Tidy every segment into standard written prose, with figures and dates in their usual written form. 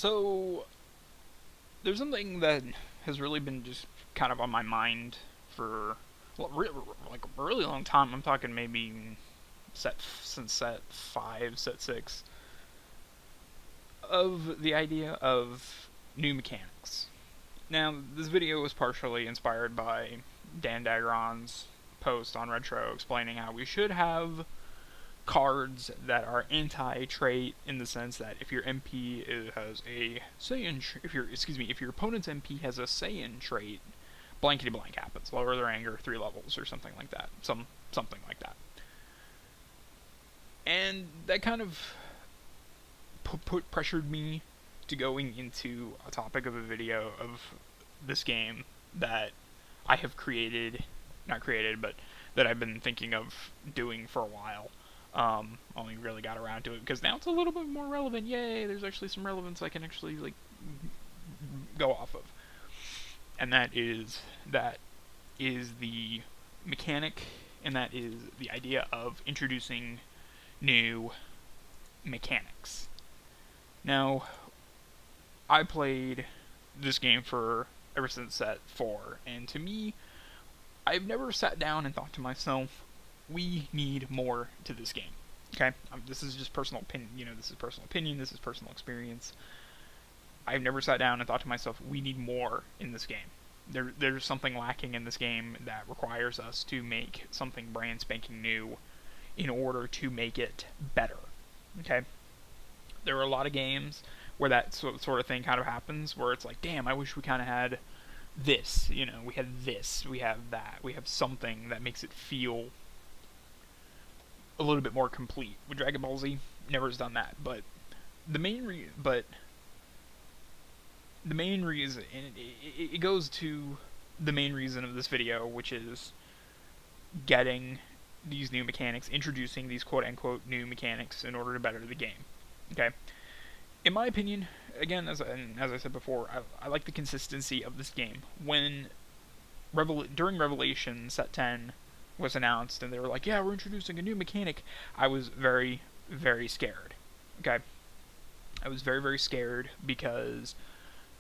So, there's something that has really been just kind of on my mind for like a really long time. I'm talking maybe since set 5, set 6, of the idea of new mechanics. Now, this video was partially inspired by Dan Dagron's post on Retro explaining how we should have cards that are anti-trait in the sense that if your MP has a Saiyan, if your opponent's MP has a Saiyan trait, blankety blank happens. Lower their anger 3 levels or something like that. Something like that. And that kind of pressured me to going into a topic of a video of this game that I have not created, but that I've been thinking of doing for a while. Only really got around to it because now it's a little bit more relevant. Yay! There's actually some relevance I can actually go off of, and that is the mechanic, and that is the idea of introducing new mechanics. Now, I played this game for ever since set 4, and to me, I've never sat down and thought to myself, we need more to this game. Okay? This is just personal opinion. This is personal opinion. This is personal experience. I've never sat down and thought to myself, we need more in this game. There's something lacking in this game that requires us to make something brand spanking new in order to make it better. Okay? There are a lot of games where that sort of thing kind of happens, where it's like, damn, I wish we kind of had this. We had this, we have that, we have something that makes it feel a little bit more complete. With Dragon Ball Z, never has done that, but the main reason, and it goes to the main reason of this video, which is getting these new mechanics, introducing these quote-unquote new mechanics in order to better the game. Okay? In my opinion, again, as I said before, I like the consistency of this game. When during Revelation Set 10 was announced, and they were like, yeah, we're introducing a new mechanic, I was very, very scared. Okay? I was very, very scared because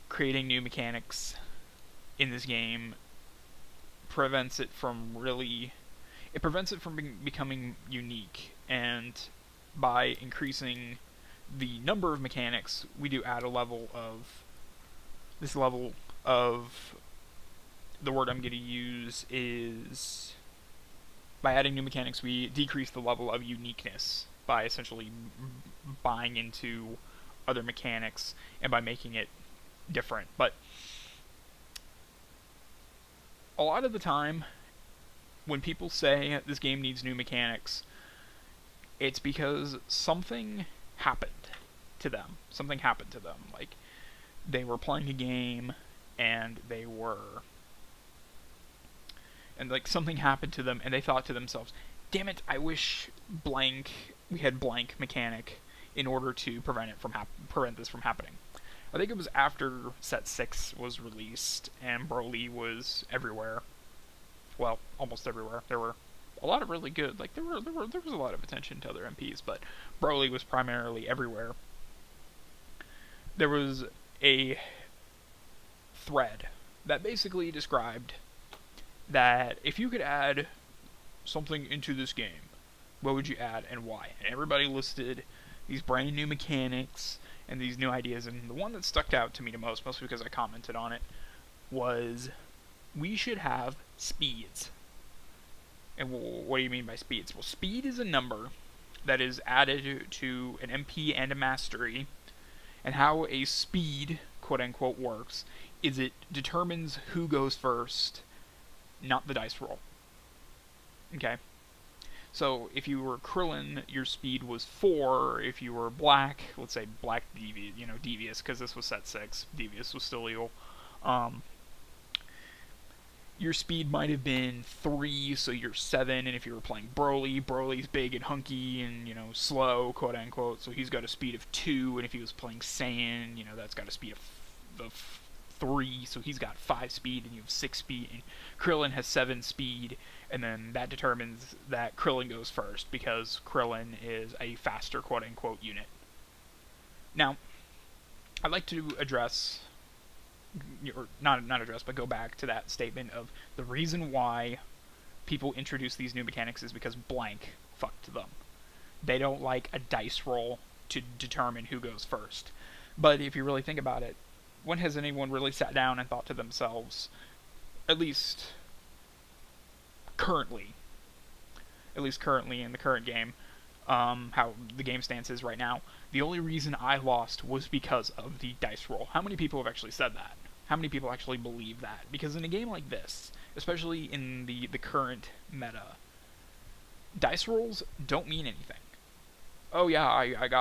creating new mechanics in this game prevents it from becoming unique, and by increasing the number of mechanics, we do add the word I'm going to use is, by adding new mechanics, we decrease the level of uniqueness by essentially buying into other mechanics and by making it different. But a lot of the time, when people say this game needs new mechanics, it's because something happened to them. Something happened to them. Like, they were playing a game, and something happened to them, and they thought to themselves, damn it, I wish we had blank mechanic in order to prevent this from happening. I think it was after Set 6 was released, and Broly was everywhere. Well, almost everywhere. There were a lot of really good, there was a lot of attention to other MPs, but Broly was primarily everywhere. There was a thread that basically described that if you could add something into this game, what would you add and why? And everybody listed these brand new mechanics and these new ideas, and the one that stuck out to me the most, mostly because I commented on it, was we should have speeds. And what do you mean by speeds? Well, speed is a number that is added to an MP and a mastery, and how a speed, quote-unquote, works is it determines who goes first, not the dice roll. Okay? So, if you were Krillin, your speed was 4. If you were Black, let's say Black Devious, because this was Set 6, Devious was still legal, your speed might have been 3, so you're 7, and if you were playing Broly's big and hunky and, slow, quote-unquote, so he's got a speed of 2, and if he was playing Saiyan, that's got a speed of 3, so he's got 5 speed, and you have 6 speed, and Krillin has 7 speed, and then that determines that Krillin goes first, because Krillin is a faster, quote-unquote, unit. Now, I'd like to address, or not address, but go back to that statement of the reason why people introduce these new mechanics is because blank fucked them. They don't like a dice roll to determine who goes first. But if you really think about it, when has anyone really sat down and thought to themselves, at least currently, in the current game, how the game stance is right now, the only reason I lost was because of the dice roll. How many people have actually said that? How many people actually believe that? Because in a game like this, especially in the current meta, dice rolls don't mean anything. Oh yeah, I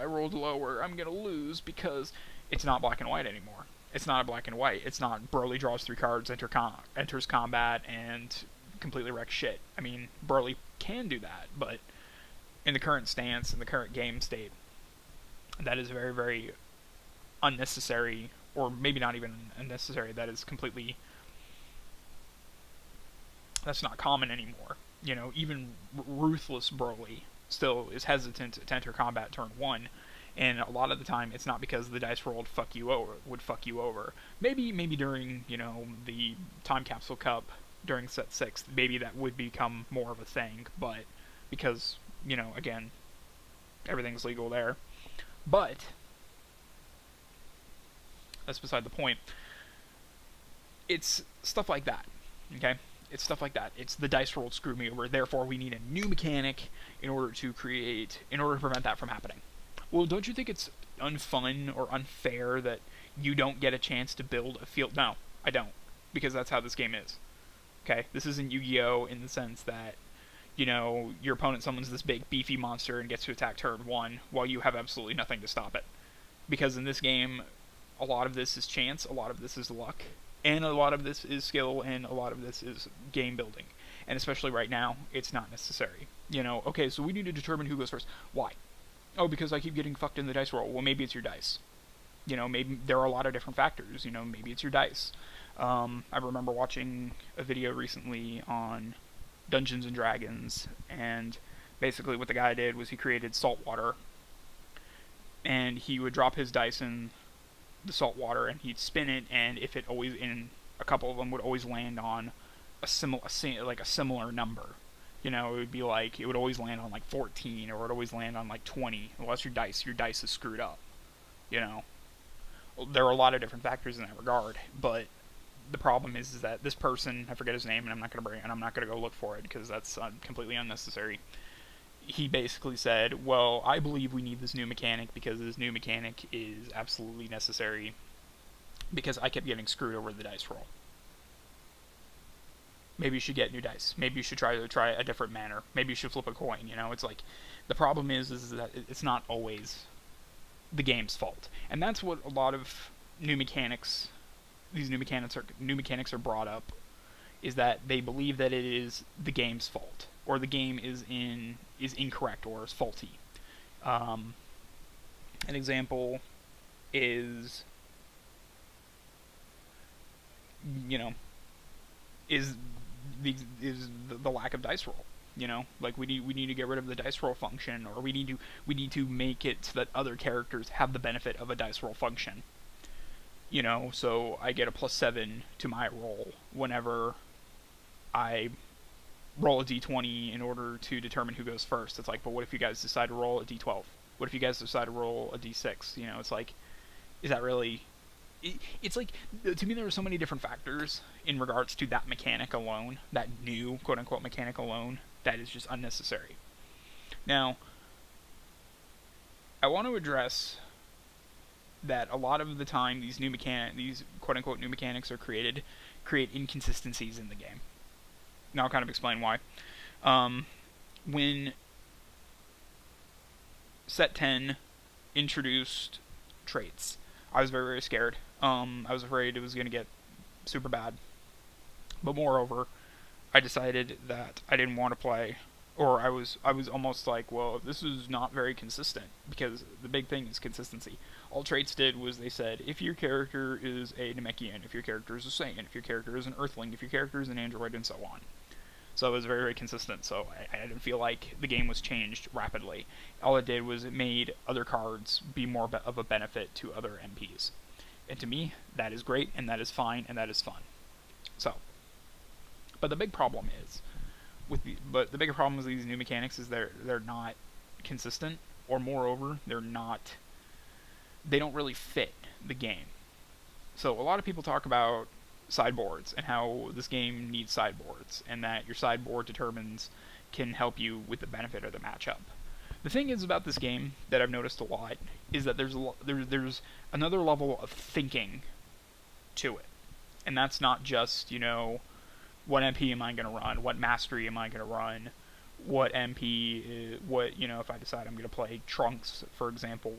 rolled lower. I'm gonna lose because it's not black and white anymore. It's not a black and white. It's not Burley draws 3 cards, enters combat, and completely wrecks shit. I mean, Burley can do that, but in the current stance, in the current game state, that is very, very unnecessary, or maybe not even unnecessary. That is completely, that's not common anymore. You know, even ruthless Broly still is hesitant to enter combat turn 1, and a lot of the time it's not because the dice rolled would fuck you over. Maybe during, you know, the Time Capsule Cup during set 6, maybe that would become more of a thing, but because, you know, again, everything's legal there. But that's beside the point. It's stuff like that, okay? It's stuff like that. It's the dice roll screw me over. Therefore, we need a new mechanic in order to prevent that from happening. Well, don't you think it's unfun or unfair that you don't get a chance to build a field? No, I don't, because that's how this game is. Okay, this isn't Yu-Gi-Oh! In the sense that, you know, your opponent summons this big beefy monster and gets to attack turn 1 while you have absolutely nothing to stop it. Because in this game, a lot of this is chance, a lot of this is luck, and a lot of this is skill, and a lot of this is game building. And especially right now, it's not necessary. You know, okay, so we need to determine who goes first. Why? Oh, because I keep getting fucked in the dice roll. Well, maybe it's your dice. You know, maybe there are a lot of different factors. You know, maybe it's your dice. I remember watching a video recently on Dungeons and Dragons, and basically what the guy did was he created salt water, and he would drop his dice in the salt water, and he'd spin it, and if it always, in a couple of them would always land on a similar number. You know, it would be like, it would always land on like 14, or it would always land on like 20. Unless your dice is screwed up. You know, there are a lot of different factors in that regard, but the problem is that this person, I forget his name, and I'm not gonna go look for it because that's completely unnecessary. He basically said, well, I believe we need this new mechanic because this new mechanic is absolutely necessary because I kept getting screwed over the dice roll. Maybe you should get new dice. Maybe you should try a different manner. Maybe you should flip a coin. You know, it's like, the problem is that it's not always the game's fault, and that's what a lot of new mechanics are brought up, is that they believe that it is the game's fault, or the game is incorrect or is faulty. An example is, you know, is the lack of dice roll. You know, like we need to get rid of the dice roll function, or we need to make it so that other characters have the benefit of a dice roll function. You know, so I get a +7 to my roll whenever I roll a d20 in order to determine who goes first. It's like, but what if you guys decide to roll a d12? What if you guys decide to roll a d6? You know, it's like, is that really... It's like, to me, there are so many different factors in regards to that mechanic alone, that new quote-unquote mechanic alone, that is just unnecessary. Now, I want to address that a lot of the time these quote-unquote new mechanics are create inconsistencies in the game. Now I'll kind of explain why. When Set 10 introduced traits, I was very, very scared. I was afraid it was going to get super bad. But moreover, I decided that I didn't want to play, or I was almost like, well, this is not very consistent, because the big thing is consistency. All traits did was they said, if your character is a Namekian, if your character is a Saiyan, if your character is an Earthling, if your character is an android, and so on. So it was very, very consistent. So I didn't feel like the game was changed rapidly. All it did was it made other cards be more of a benefit to other MPs. And to me, that is great, and that is fine, and that is fun. So, but the big problem is the bigger problem with these new mechanics is they're not consistent, or moreover, they don't really fit the game. So a lot of people talk about sideboards and how this game needs sideboards, and that your sideboard can help you with the benefit of the matchup. The thing is about this game that I've noticed a lot is that there's another level of thinking to it, and that's not just what MP am I going to run, what mastery am I going to run, what MP, if I decide I'm going to play Trunks, for example.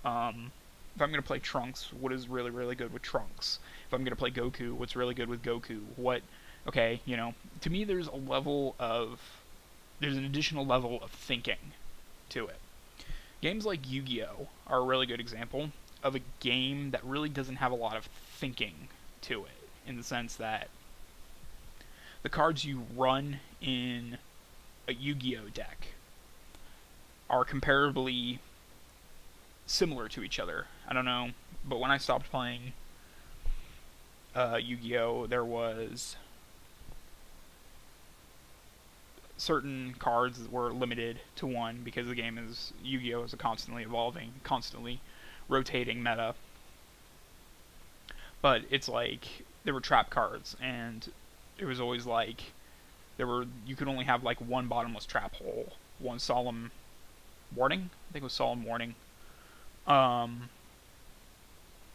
If I'm going to play Trunks, what is really, really good with Trunks? If I'm going to play Goku, what's really good with Goku? To me there's an additional level of thinking to it. Games like Yu-Gi-Oh! Are a really good example of a game that really doesn't have a lot of thinking to it, in the sense that the cards you run in a Yu-Gi-Oh! Deck are comparably similar to each other. I don't know, but when I stopped playing Yu-Gi-Oh! There was certain cards that were limited to one, because the game is Yu-Gi-Oh! Is a constantly evolving, constantly rotating meta. But it's like there were trap cards, and it was always like you could only have like one bottomless trap hole, one solemn warning. I think it was solemn warning.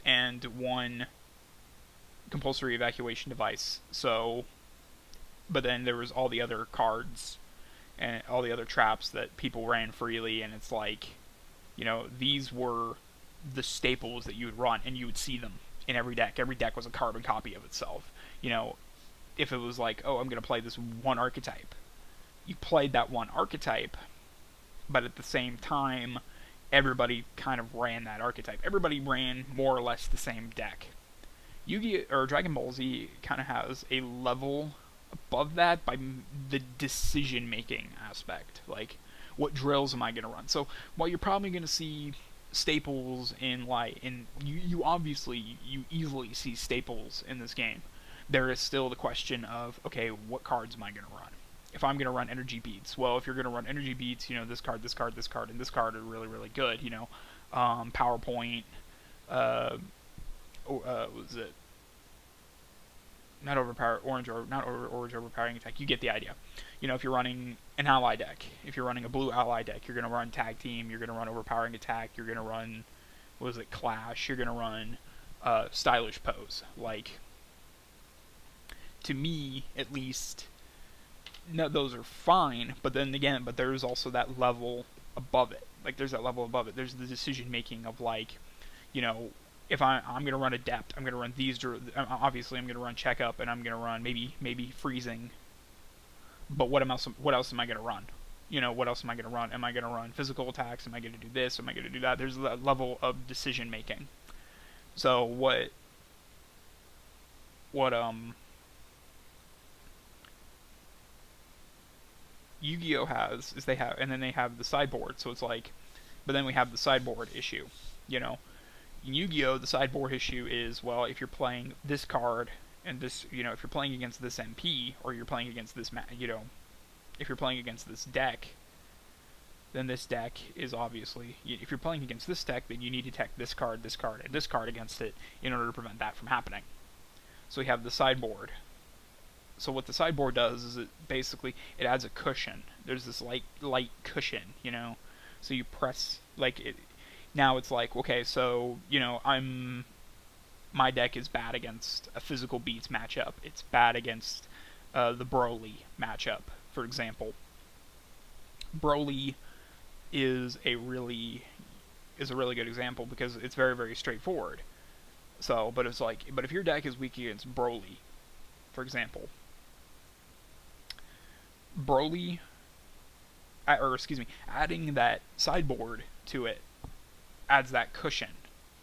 And one compulsory evacuation device. So, but then there was all the other cards and all the other traps that people ran freely, and it's like, these were the staples that you would run, and you would see them in every deck. Every deck was a carbon copy of itself. If it was like, oh, I'm going to play this one archetype, you played that one archetype, but at the same time, everybody kind of ran that archetype. Everybody ran more or less the same deck. Yu-Gi-Oh! Or Dragon Ball Z kind of has a level above that by the decision-making aspect. Like, what drills am I going to run? So, while you're probably going to see staples you easily see staples in this game, there is still the question of, okay, what cards am I going to run? If I'm going to run energy beats, well, if you're going to run energy beats, this card, this card, this card, and this card are really, really good. PowerPoint, what was it? Not orange overpowering attack. You get the idea. If you're running an ally deck, if you're running a blue ally deck, you're going to run tag team. You're going to run overpowering attack. You're going to run, clash. You're going to run stylish pose. Like, to me, at least. No, those are fine, but then again, there's also that level above it. Like, there's that level above it. There's the decision making of, like, if I'm going to run Adept, I'm going to run these. Obviously, I'm going to run Checkup, and I'm going to run maybe Freezing. But what else am I going to run? What else am I going to run? Am I going to run physical attacks? Am I going to do this? Am I going to do that? There's that level of decision making. So what Yu-Gi-Oh! Has is they have the sideboard, so it's like, but then we have the sideboard issue. In Yu-Gi-Oh! The sideboard issue is, well, if you're playing this card and this, if you're playing against this MP, or you're playing against this, if you're playing against this deck, then this deck is obviously, if you're playing against this deck, then you need to tech this card, and this card against it in order to prevent that from happening. So we have the sideboard. So what the sideboard does is it adds a cushion. There's this light cushion, So you press, now it's like, okay, so, my deck is bad against a physical beats matchup. It's bad against the Broly matchup, for example. Broly is a really good example because it's very, very straightforward. So, but if your deck is weak against Broly, for example, adding that sideboard to it adds that cushion,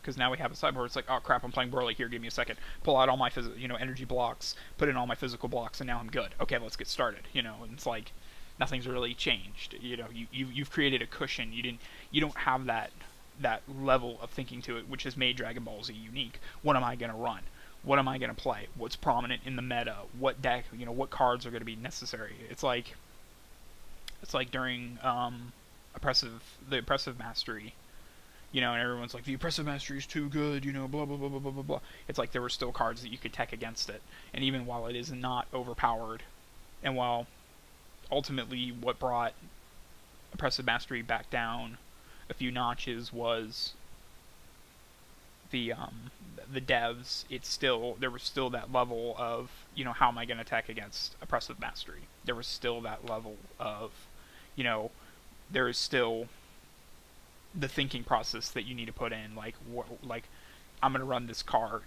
because now we have a sideboard. It's like, oh crap, I'm playing Broly here. Give me a second. Pull out all my energy blocks, put in all my physical blocks, and now I'm good. Okay, let's get started. And it's like nothing's really changed. You've created a cushion. You don't have that level of thinking to it, which has made Dragon Ball Z unique. What am I gonna run? What am I gonna play? What's prominent in the meta? What deck? What cards are gonna be necessary? It's like during the oppressive mastery, and everyone's like, the oppressive mastery is too good, blah blah blah blah blah blah blah. It's like there were still cards that you could tech against it, and even while it is not overpowered, and while ultimately what brought oppressive mastery back down a few notches was the devs, there was still that level of, how am I going to attack against oppressive mastery? There was still that level of, there is still the thinking process that you need to put in, like I'm going to run this card.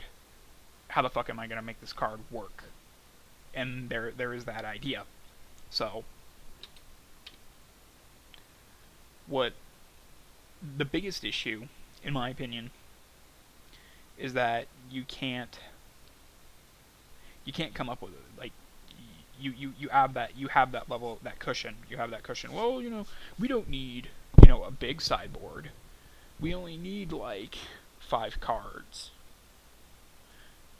How the fuck am I going to make this card work? And there is that idea. So what the biggest issue, in my opinion, is that you can't come up with it. Like you have that level, that cushion. You have that cushion. Well, we don't need a big sideboard. We only need like 5 cards.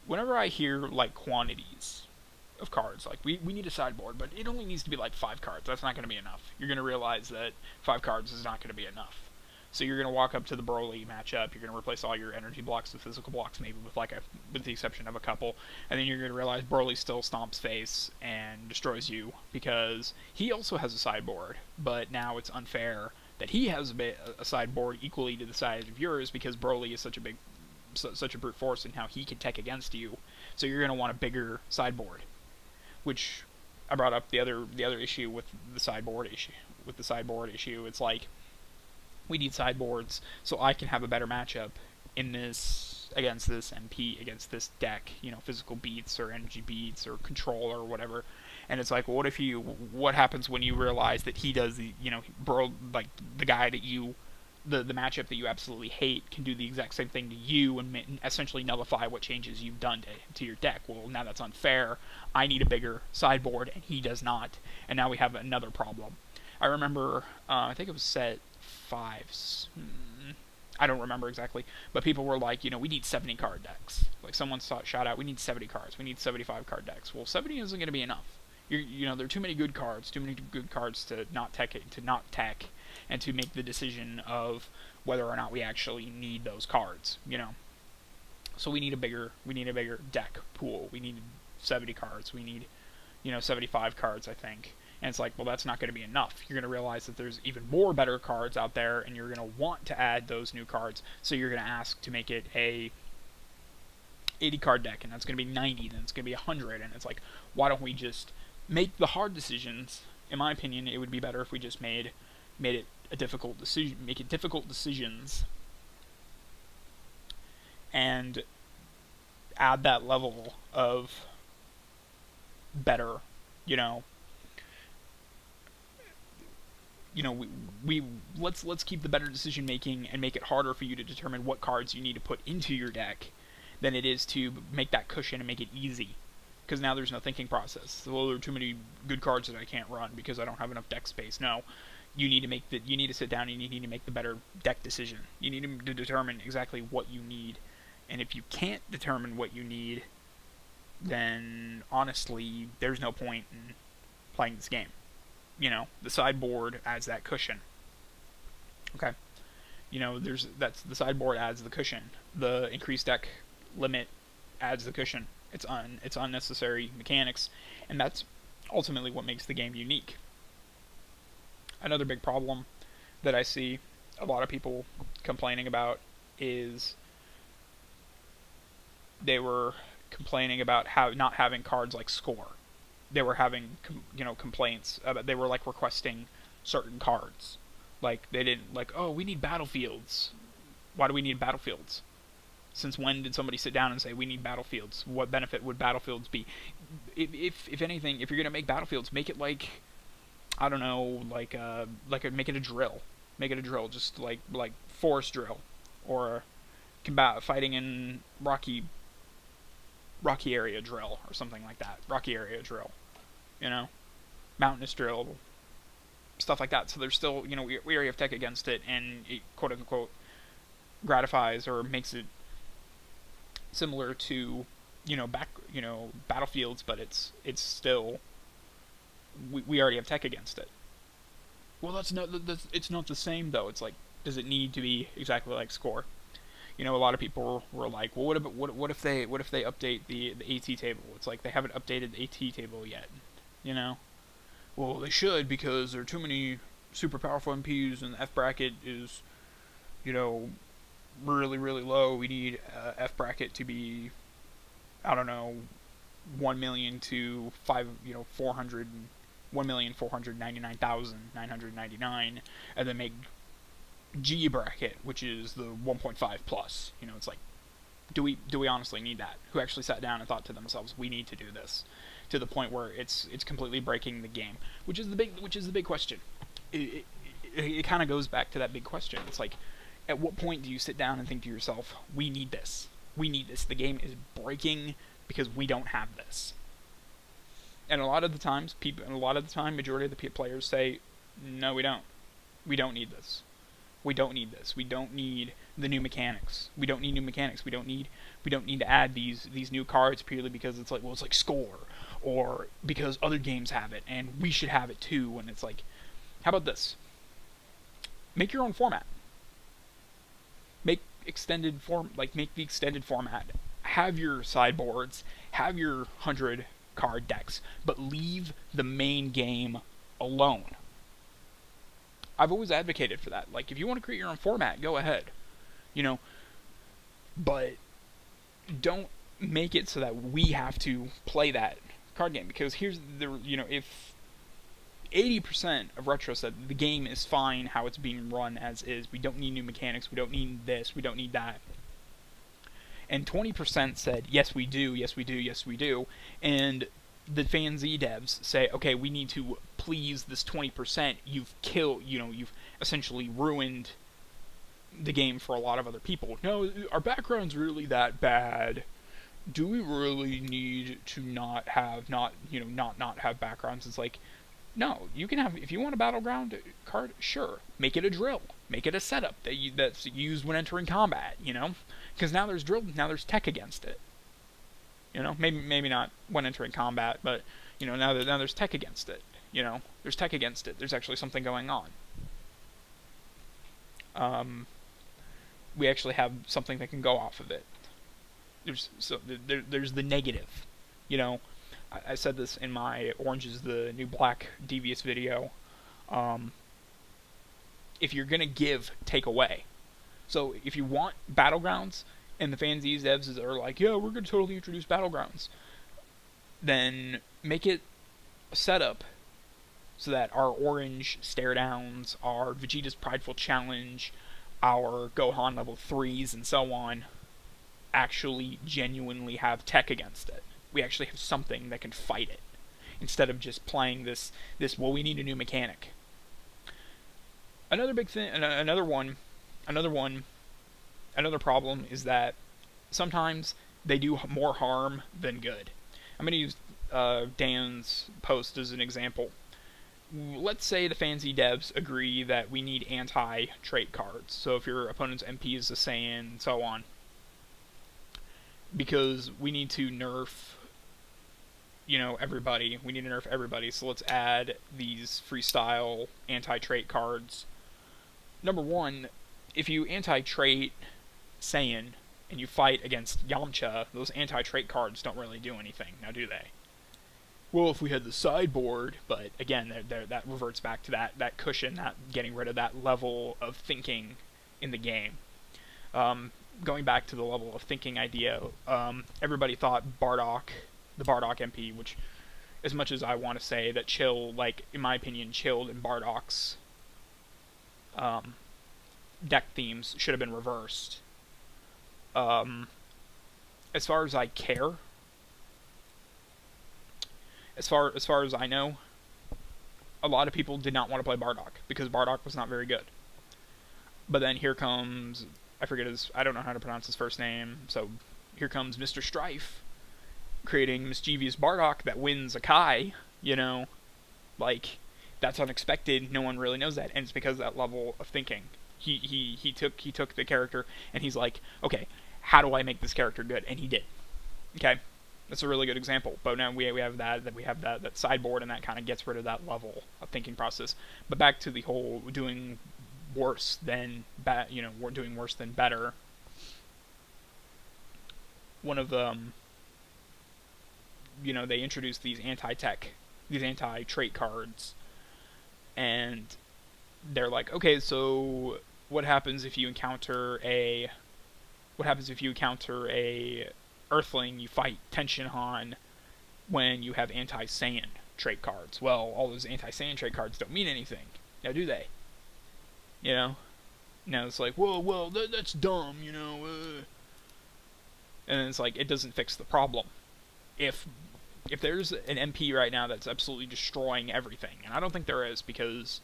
Whenever I hear like quantities of cards, like we need a sideboard, but it only needs to be like 5 cards. That's not going to be enough. You're going to realize that 5 cards is not going to be enough. So you're going to walk up to the Broly matchup, you're going to replace all your energy blocks with physical blocks, maybe with the exception of a couple, and then you're going to realize Broly still stomps face and destroys you, because he also has a sideboard, but now it's unfair that he has a sideboard equally to the size of yours, because Broly is such a brute force in how he can tech against you, so you're going to want a bigger sideboard, which I brought up the other issue with the sideboard issue. It's like, we need sideboards so I can have a better matchup against this MP, against this deck, physical beats or energy beats or control or whatever. And it's like, well, what happens when you realize that he does the guy that the matchup that you absolutely hate can do the exact same thing to you and essentially nullify what changes you've done to your deck. Well, now that's unfair. I need a bigger sideboard and he does not. And now we have another problem. I remember, I think it was set 5. I don't remember exactly, but people were like, we need 70 card decks. Like someone shot out, we need 70 cards. We need 75 card decks. Well, 70 isn't going to be enough. There are too many good cards to not tech and to make the decision of whether or not we actually need those cards. So we need a bigger deck pool. We need 70 cards. We need 75 cards, I think. And it's like, well, that's not going to be enough. You're going to realize that there's even more better cards out there, and you're going to want to add those new cards. So you're going to ask to make it a 80 card deck, and that's going to be 90, then it's going to be 100. And it's like, why don't we just make the hard decisions? In my opinion, it would be better if we just made it a difficult decision, make it difficult decisions, and add that level of better, let's keep the better decision making and make it harder for you to determine what cards you need to put into your deck than it is to make that cushion and make it easy. Because now there's no thinking process. Well, there are too many good cards that I can't run because I don't have enough deck space. No, you need to sit down and you need to make the better deck decision. You need to determine exactly what you need. And if you can't determine what you need, then honestly, there's no point in playing this game. The sideboard adds that cushion. Okay. The sideboard adds the cushion. The increased deck limit adds the cushion. It's unnecessary mechanics, and that's ultimately what makes the game unique. Another big problem that I see a lot of people complaining about is they were complaining about how not having cards like Score. They were having complaints about, they were like requesting certain cards. Like they didn't oh, we need battlefields. Why do we need battlefields? Since when did somebody sit down and say we need battlefields? What benefit would battlefields be? If anything, if you're gonna make battlefields, make it like, I don't know, make it a drill. Make it a drill, just like forest drill, or fighting in rocky area drill or something like that. Rocky area drill, you know, mountainous drill, stuff like that. So there's still, we already have tech against it, and it quote unquote gratifies or makes it similar to, battlefields, but it's still, we already have tech against it. Well, it's not the same though. It's like, does it need to be exactly like Score? A lot of people were like, well, what if they update the AT table? It's like they haven't updated the AT table yet, Well, they should, because there are too many super powerful MPs, and the F bracket is, really, really low. We need F bracket to be, I don't know, 1 million to 1,499,999, and then make G bracket, which is the 1.5 plus. It's like, do we honestly need that? Who actually sat down and thought to themselves, we need to do this, to the point where it's completely breaking the game, which is the big question. It kind of goes back to that big question. It's like, at what point do you sit down and think to yourself, we need this? We need this. The game is breaking because we don't have this. And a lot of the time, majority of the players say, no, we don't. We don't need this. We don't need this. We don't need the new mechanics. We don't need new mechanics. We don't need to add these new cards purely because it's like, well, it's like Score, or because other games have it and we should have it too. And it's like, how about this? Make your own format. Make the extended format. Have your sideboards. Have your 100 card decks, but leave the main game alone. I've always advocated for that. Like, if you want to create your own format, go ahead. But don't make it so that we have to play that card game. Because here's the, if 80% of Retro said the game is fine how it's being run as is, we don't need new mechanics, we don't need this, we don't need that. And 20% said, yes we do, yes we do, yes we do. And the FanZ devs say, okay, we need to please this 20%. You've essentially ruined the game for a lot of other people. No, our background's really that bad. Do we really need to not have backgrounds? It's like, no, you can have, if you want a battleground card, sure, make it a drill, make it a setup that's used when entering combat, because now there's drill, now there's tech against it. Maybe not when entering combat, but now there's tech against it. There's tech against it. There's actually something going on. We actually have something that can go off of it. There's the negative. I said this in my Orange is the New Black Devious video. If you're gonna give, take away. So if you want battlegrounds, and the FanZ devs are like, yeah, we're going to totally introduce Battlegrounds, then make it a setup so that our Orange Stare Downs, our Vegeta's Prideful Challenge, our Gohan level 3s, and so on, actually genuinely have tech against it. We actually have something that can fight it, instead of just playing this well, we need a new mechanic. Another big thing, another problem is that sometimes they do more harm than good. I'm going to use Dan's post as an example. Let's say the FanZ devs agree that we need anti-trait cards. So if your opponent's MP is a Saiyan, and so on. Because we need to nerf, everybody. We need to nerf everybody. So let's add these freestyle anti-trait cards. Number one, if you anti-trait Saiyan and you fight against Yamcha, those anti-trait cards don't really do anything, now do they? Well, if we had the sideboard, but again, that reverts back to that cushion, that getting rid of that level of thinking in the game. Going back to the level of thinking idea, everybody thought the Bardock MP, which, as much as I want to say that in my opinion, Chilled and Bardock's deck themes should have been reversed. As far as I care, as far as I know, a lot of people did not want to play Bardock because Bardock was not very good. But then here comes I don't know how to pronounce his first name, so here comes Mr. Strife, creating mischievous Bardock that wins a Kai, you know, like, that's unexpected, no one really knows that, and it's because of that level of thinking. He took the character, and he's like, okay, how do I make this character good? And he did. Okay? That's a really good example. But now we have that sideboard, and that kind of gets rid of that level of thinking process. But back to the whole doing worse than we're doing worse than better. One of them, they introduced these anti-trait cards, and they're like, okay, so what happens if you encounter a Earthling you fight Tenshinhan when you have anti-Saiyan trait cards? Well, all those anti-Saiyan trait cards don't mean anything. Now, do they? Now it's like, well, that's dumb, And it's like, it doesn't fix the problem. If there's an MP right now that's absolutely destroying everything, and I don't think there is, because,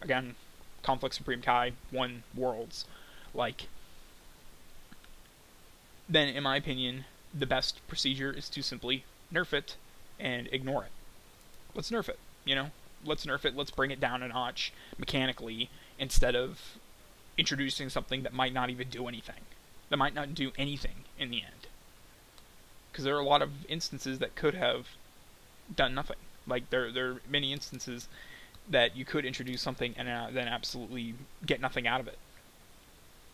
again, Conflict Supreme Kai won Worlds, then, in my opinion, the best procedure is to simply nerf it and ignore it. Let's nerf it, Let's nerf it, let's bring it down a notch mechanically, instead of introducing something that might not even do anything. That might not do anything in the end. Because there are a lot of instances that could have done nothing. There are many instances that you could introduce something and then absolutely get nothing out of it.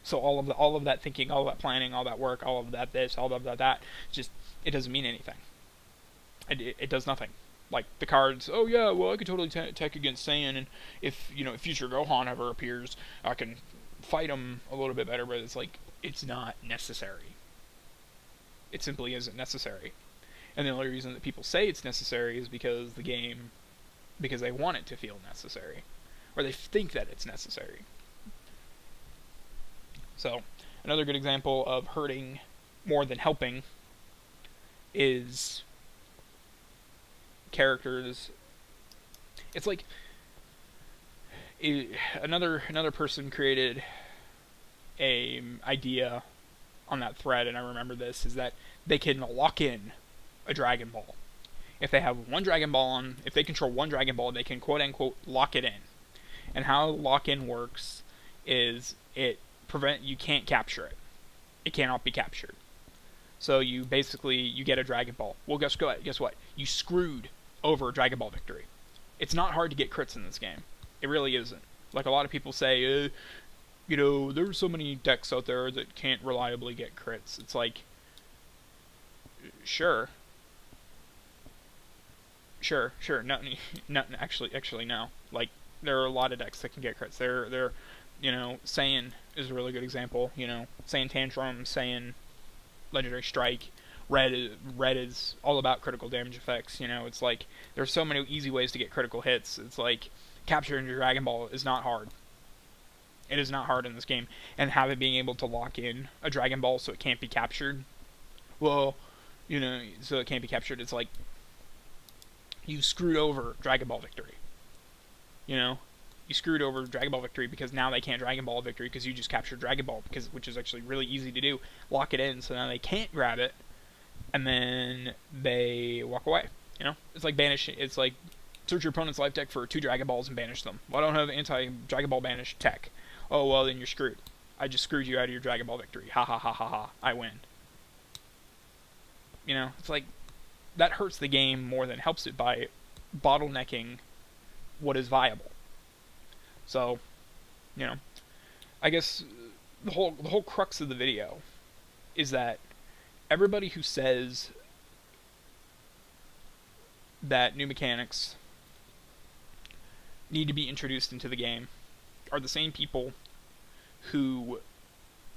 So all of that thinking, all of that planning, all that work, all of that this, all of that, just, it doesn't mean anything. It does nothing. The cards, oh yeah, well, I could totally tech against Saiyan, and if future Gohan ever appears, I can fight him a little bit better, but it's not necessary. It simply isn't necessary. And the only reason that people say it's necessary is because they want it to feel necessary. Or they think that it's necessary. So, another good example of hurting more than helping is characters. It's like another person created a idea on that thread, and I remember this, is that they can lock in a Dragon Ball. If they have one Dragon Ball if they control one Dragon Ball, they can quote-unquote lock it in. And how lock-in works is you can't capture it. It cannot be captured. So you get a Dragon Ball. Well, guess what? You screwed over Dragon Ball Victory. It's not hard to get crits in this game. It really isn't. A lot of people say, there's so many decks out there that can't reliably get crits. It's like, sure. No, actually, no. There are a lot of decks that can get crits. Saiyan is a really good example. Saiyan Tantrum, Saiyan Legendary Strike. Red is all about critical damage effects. It's there's so many easy ways to get critical hits. It's capturing your Dragon Ball is not hard. It is not hard in this game. And being able to lock in a Dragon Ball so it can't be captured. Well, so it can't be captured. It's you screwed over Dragon Ball Victory. You screwed over Dragon Ball Victory because now they can't Dragon Ball Victory because you just captured Dragon Ball, which is actually really easy to do. Lock it in so now they can't grab it, and then they walk away. It's like banishing. It's like search your opponent's life deck for 2 Dragon Balls and banish them. Well, I don't have anti-Dragon Ball banish tech. Oh, well, then you're screwed. I just screwed you out of your Dragon Ball Victory. Ha ha ha ha ha. I win. It's that hurts the game more than helps it by bottlenecking what is viable. So, I guess the whole crux of the video is that everybody who says that new mechanics need to be introduced into the game are the same people who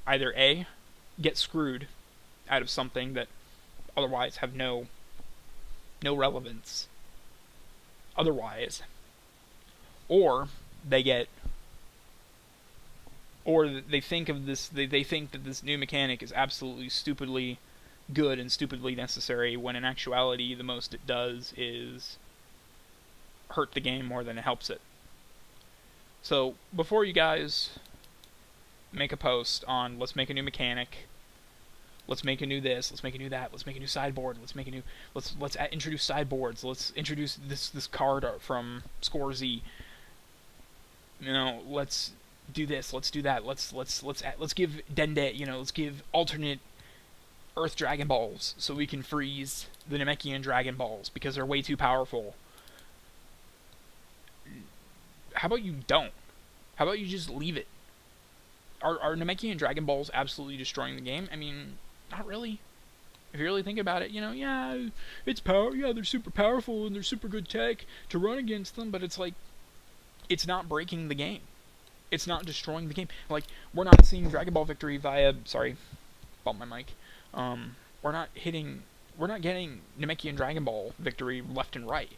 either A, get screwed out of something that otherwise have no relevance otherwise, or they think that this new mechanic is absolutely stupidly good and stupidly necessary, when in actuality the most it does is hurt the game more than it helps it. So before you guys make a post on let's make a new mechanic, let's make a new this, let's make a new that, let's make a new sideboard, let's introduce sideboards, let's introduce this card from Score Z. Let's do this, let's do that, let's give Dende, let's give alternate Earth Dragon Balls so we can freeze the Namekian Dragon Balls because they're way too powerful. How about you don't? How about you just leave it? Are Namekian Dragon Balls absolutely destroying the game? I mean, not really. If you really think about it, yeah, it's power. Yeah, they're super powerful and they're super good tech to run against them, but it's like, it's not breaking the game. It's not destroying the game. Like, we're not seeing Dragon Ball victory via, sorry, bump my mic. We're not getting Namekian Dragon Ball victory left and right.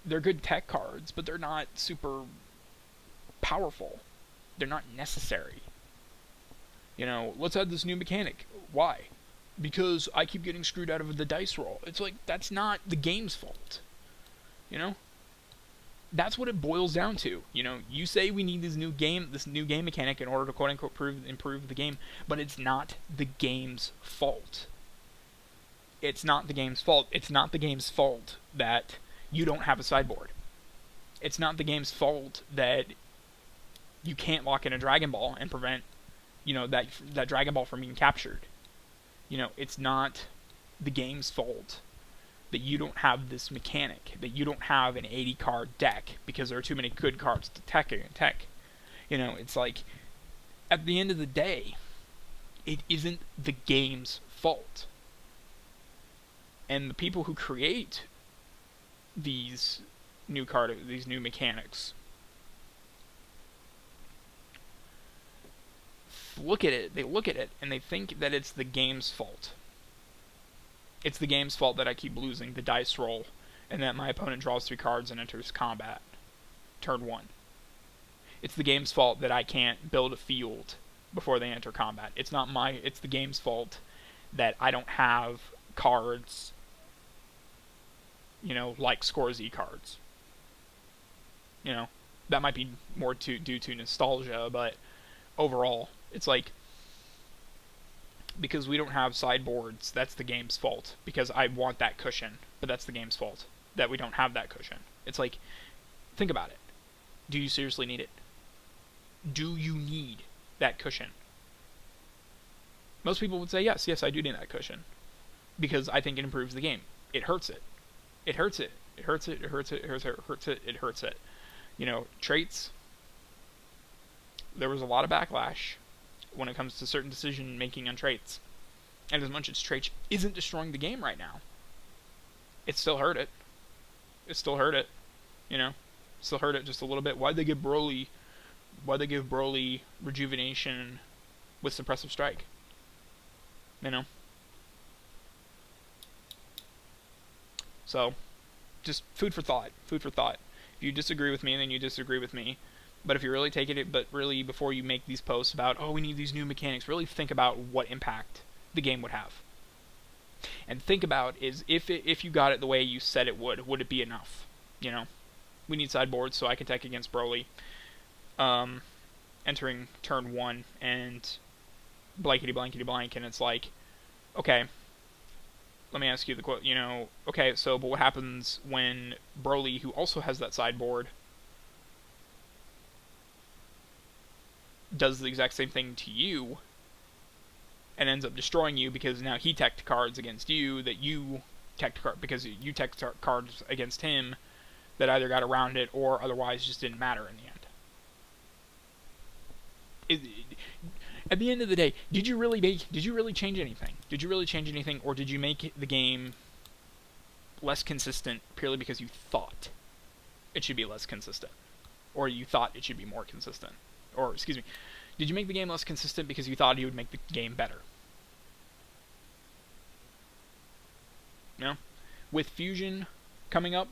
They're good tech cards, but they're not super powerful. They're not necessary. Let's add this new mechanic. Why? Because I keep getting screwed out of the dice roll. It's like, that's not the game's fault. That's what it boils down to. You say we need this new game mechanic in order to quote unquote improve the game, but it's not the game's fault. It's not the game's fault. It's not the game's fault that you don't have a sideboard. It's not the game's fault that you can't lock in a Dragon Ball and prevent, that Dragon Ball from being captured. It's not the game's fault that you don't have this mechanic, that you don't have an 80 card deck because there are too many good cards to tech. It's like, at the end of the day, it isn't the game's fault. And the people who create these new mechanics look at it and they think that it's the game's fault. It's the game's fault that I keep losing the dice roll and that my opponent draws 3 cards and enters combat turn 1. It's the game's fault that I can't build a field before they enter combat. It's the game's fault that I don't have cards, like Score Z cards. That might be more due to nostalgia, but overall, it's like, because we don't have sideboards, that's the game's fault. Because I want that cushion, but that's the game's fault that we don't have that cushion. It's like, think about it. Do you seriously need it? Do you need that cushion? Most people would say yes, I do need that cushion. Because I think it improves the game. It hurts it. It hurts it. It hurts it. It hurts it. It hurts it. It hurts it. It hurts it. Traits. There was a lot of backlash when it comes to certain decision making on traits. And as much as traits isn't destroying the game right now, it still hurt it. It still hurt it. Still hurt it just a little bit. Why'd they give Broly rejuvenation with suppressive strike? So, just food for thought. Food for thought. If you disagree with me, then you disagree with me. But if you're really taking it, before you make these posts about, we need these new mechanics, really think about what impact the game would have. And think about is if you got it the way you said it would it be enough? We need sideboards so I can tech against Broly. Entering turn 1 and blankety blankety blank, and it's like, okay, let me ask you the quote, okay, so, but what happens when Broly, who also has that sideboard, does the exact same thing to you and ends up destroying you because now he teched cards against you that you teched because you teched cards against him that either got around it or otherwise just didn't matter in the end. At the end of the day, did you really change anything? Did you really change anything, or did you make the game less consistent purely because you thought it should be less consistent, or you thought it should be more consistent? Or, excuse me, did you make the game less consistent because you thought you would make the game better? With Fusion coming up,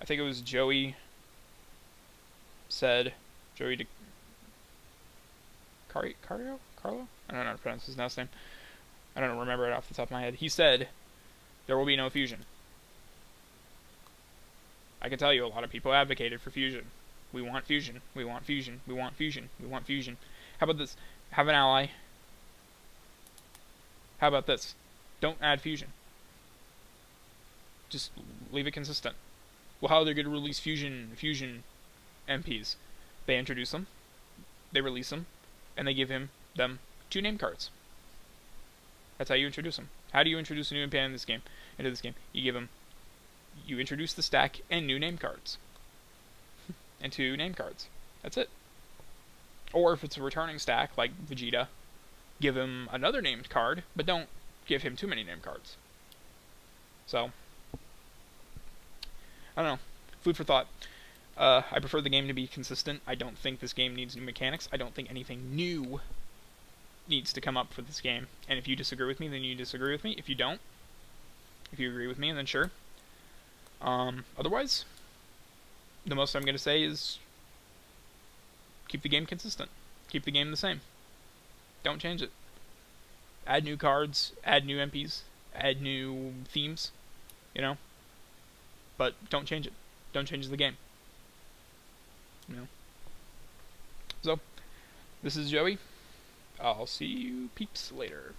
I think it was Joey Carlo? I don't know how to pronounce his last name. I don't remember it off the top of my head. He said there will be no Fusion. I can tell you a lot of people advocated for Fusion. We want fusion. We want fusion. We want fusion. We want fusion. How about this? Have an ally. How about this? Don't add fusion. Just leave it consistent. Well, how are they going to release fusion MPs? They introduce them, they release them, and they give them 2 name cards. That's how you introduce them. How do you introduce a new MP into this game? You introduce the stack and new name cards. And 2 name cards. That's it. Or if it's a returning stack, like Vegeta, give him another named card, but don't give him too many name cards. So, I don't know. Food for thought. I prefer the game to be consistent. I don't think this game needs new mechanics. I don't think anything new needs to come up for this game. And if you disagree with me, then you disagree with me. If you don't, if you agree with me, then sure. Otherwise, the most I'm going to say is keep the game consistent. Keep the game the same. Don't change it. Add new cards, add new MPs, add new themes, you know? But don't change it. Don't change the game. You know? So, this is Joey. I'll see you peeps later.